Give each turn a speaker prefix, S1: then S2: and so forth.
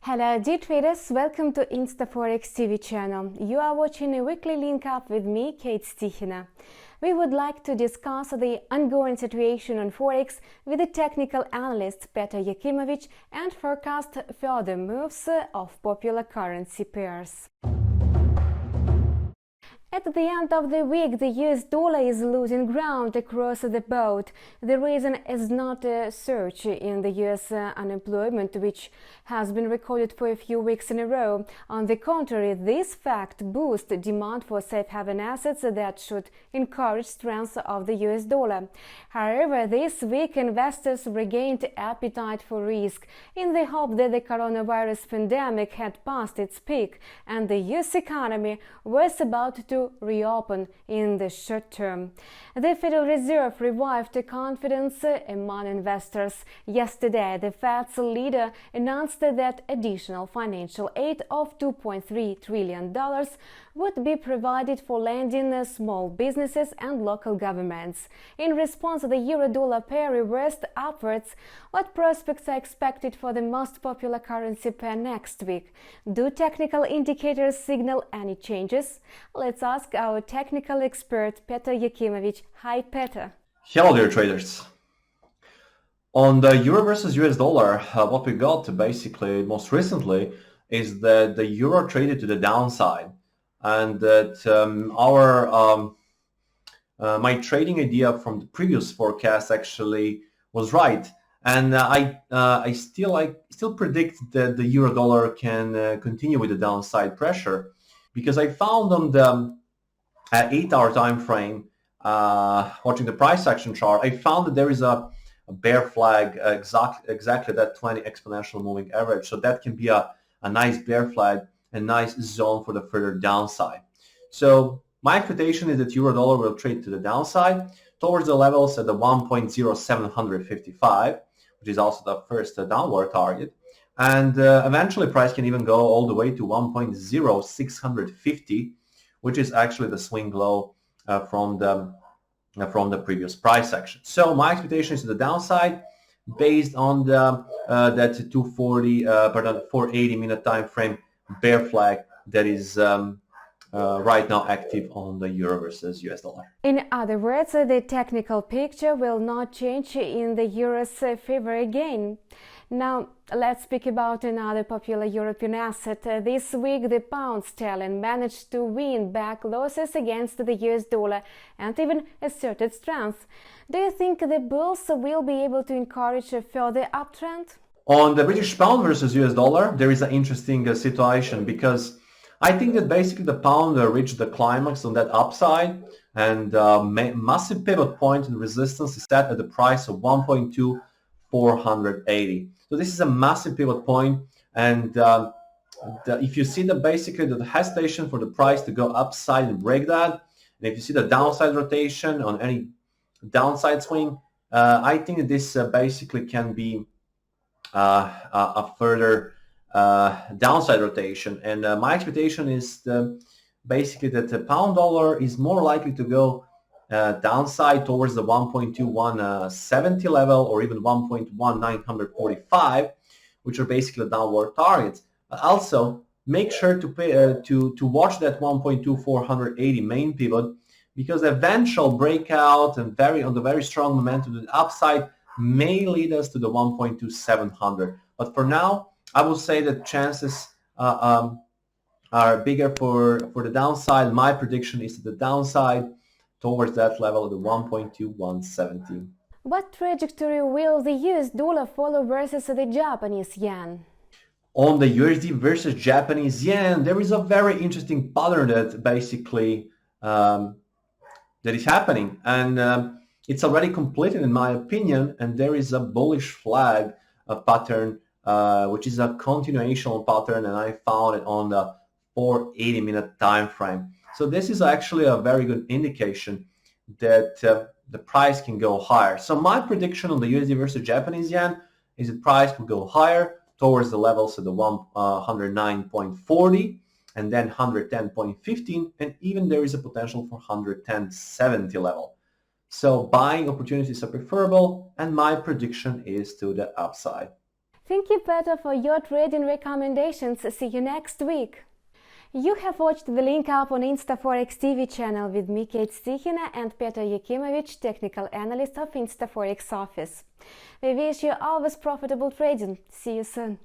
S1: Hello dear traders, welcome to InstaForex TV channel. You are watching a weekly link up with me, Kate Stichina. We would like to discuss the ongoing situation on Forex with the technical analyst Petar Yakimovic and forecast further moves of popular currency pairs. At the end of the week, the US dollar is losing ground across the board. The reason is not a surge in the US unemployment, which has been recorded for a few weeks in a row. On the contrary, this fact boosts demand for safe haven assets that should encourage strength of the US dollar. However, this week investors regained appetite for risk in the hope that the coronavirus pandemic had passed its peak and the US economy was about to reopen in the short term. The Federal Reserve revived confidence among investors. Yesterday, the Fed's leader announced that additional financial aid of $2.3 trillion would be provided for lending small businesses and local governments. In response, the euro-dollar pair reversed upwards. What prospects are expected for the most popular currency pair next week? Do technical indicators signal any changes? Let's ask our technical expert Petar Yakimovic. Hi, Petar.
S2: Hello, dear traders. On the euro versus US dollar, what we got basically most recently is that the euro traded to the downside, and that my trading idea from the previous forecast actually was right. And I still predict that the euro dollar can continue with the downside pressure, because I found on the 8-hour time frame, watching the price action chart, I found that there is a bear flag exactly that 20 exponential moving average. So that can be a nice bear flag, a nice zone for the further downside. So my expectation is that euro dollar will trade to the downside towards the levels at the 1.0755, which is also the first downward target. And eventually price can even go all the way to 1.0650, which is actually the swing low from the previous price action. So my expectation is to the downside based on the that 480 minute time frame bear flag that is right now active on the euro versus US dollar.
S1: In other words, the technical picture will not change in the euro's favor again. Now, let's speak about another popular European asset. This week, the pound sterling managed to win back losses against the US dollar and even asserted strength. Do you think the bulls will be able to encourage a further uptrend?
S2: On the British pound versus US dollar, there is an interesting situation, because I think that basically the pound reached the climax on that upside, and massive pivot point and resistance is set at the price of 1.2480. So this is a massive pivot point, and if you see basically the hesitation for the price to go upside and break that, and if you see the downside rotation on any downside swing, I think that this basically can be a further downside rotation. And my expectation is basically that the pound dollar is more likely to go downside towards the 1.2170 level, or even 1.1945, which are basically downward targets. But also make sure to watch that 1.2480 main pivot, because the eventual breakout and on the very strong momentum to the upside may lead us to the 1.2700. But for now, I would say that chances are bigger for the downside. My prediction is to the downside towards that level, the 1.2170.
S1: What trajectory will the US dollar follow versus the Japanese yen?
S2: On the USD versus Japanese yen, there is a very interesting pattern that basically that is happening, and it's already completed in my opinion, and there is a bullish flag pattern, which is a continuation pattern, and I found it on the 480 minute time frame. So this is actually a very good indication that the price can go higher. So my prediction on the USD versus Japanese yen is the price will go higher towards the levels of the 109.40 and then 110.15, and even there is a potential for 110.70 level. So buying opportunities are preferable, and my prediction is to the upside.
S1: Thank you, Peter, for your trading recommendations. See you next week. You have watched the Linkup on InstaForex TV channel with me, Kate Stichina, and Peter Yakimowicz, technical analyst of InstaForex office. We wish you always profitable trading. See you soon.